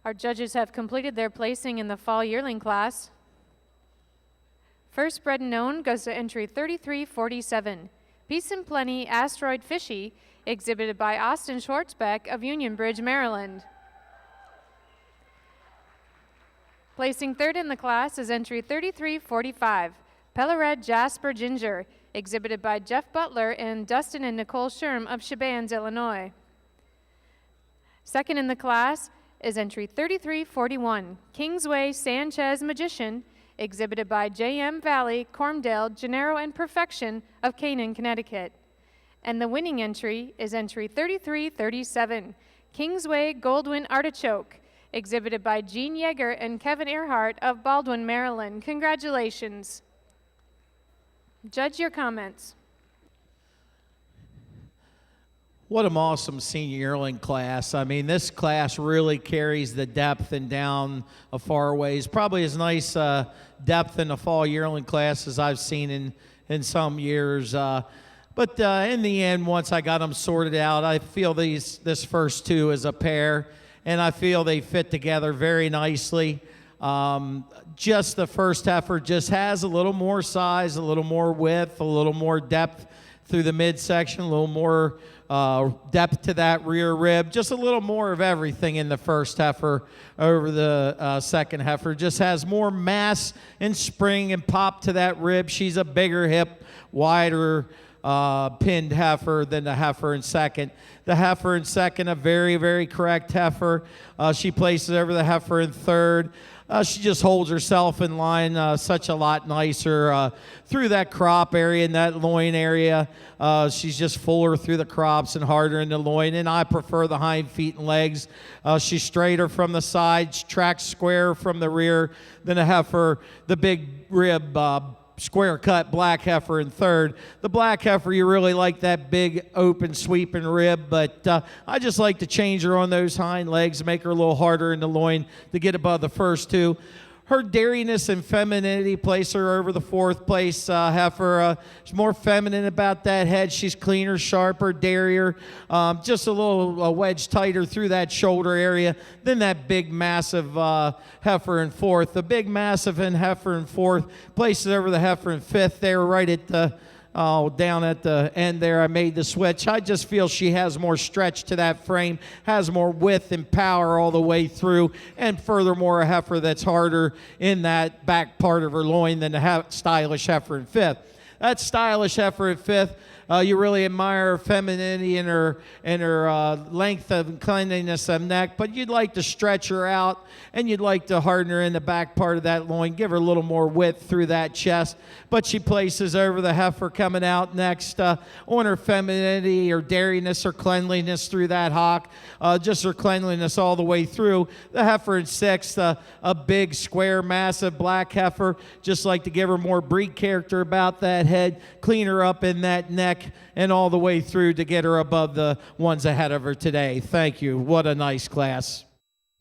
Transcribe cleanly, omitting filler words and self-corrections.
Our judges have completed their placing in the fall yearling class. First bred known goes to entry 3347. Peace and Plenty Asteroid Fishy, exhibited by Austin Schwartzbeck of Union Bridge, Maryland. Placing third in the class is entry 3345. Pellered Jasper Ginger, exhibited by Jeff Butler and Dustin and Nicole Sherm of Chebannes, Illinois. Second in the class is entry 3341, Kingsway Sanchez Magician, exhibited by J.M. Valley, Cormdale, Gennaro, and Perfection of Canaan, Connecticut. And the winning entry is entry 3337, Kingsway Goldwyn Artichoke, exhibited by Gene Yeager and Kevin Earhart of Baldwin, Maryland. Congratulations. Judge, your comments. What an awesome senior yearling class. I mean, this class really carries the depth and down a far ways. Probably as nice depth in the fall yearling class as I've seen in some years. But in the end, once I got them sorted out, I feel this first two as a pair, and I feel they fit together very nicely. Just the first heifer just has a little more size, a little more width, a little more depth through the midsection, a little more depth to that rear rib, just a little more of everything in the first heifer over the second heifer. Just has more mass and spring and pop to that rib. She's a bigger hip, wider pinned heifer than the heifer in second. The heifer in second, a very, very correct heifer. She places over the heifer in third. She just holds herself in line such a lot nicer through that crop area and that loin area. She's just fuller through the crops and harder in the loin, and I prefer the hind feet and legs. She's straighter from the sides, tracks square from the rear than the heifer, the big rib square cut black heifer in third. The black heifer, you really like that big open sweeping rib, but I just like to change her on those hind legs, make her a little harder in the loin to get above the first two. Her dairiness and femininity place her over the fourth place heifer. She's more feminine about that head. She's cleaner, sharper, dairier, just a little wedge tighter through that shoulder area than that big, massive heifer in fourth. The big, massive heifer in fourth places over the heifer in fifth. They were right at the down at the end there. I made the switch. I just feel she has more stretch to that frame, has more width and power all the way through, and furthermore, a heifer that's harder in that back part of her loin than the stylish heifer in fifth. That stylish heifer in fifth, you really admire her femininity and her length of cleanliness of neck, but you'd like to stretch her out, and you'd like to harden her in the back part of that loin, give her a little more width through that chest. But she places over the heifer coming out next on her femininity, her dairiness, her cleanliness through that hock, just her cleanliness all the way through. The heifer in sixth, a big, square, massive black heifer, just like to give her more breed character about that head, clean her up in that neck, and all the way through to get her above the ones ahead of her today. Thank you. What a nice class.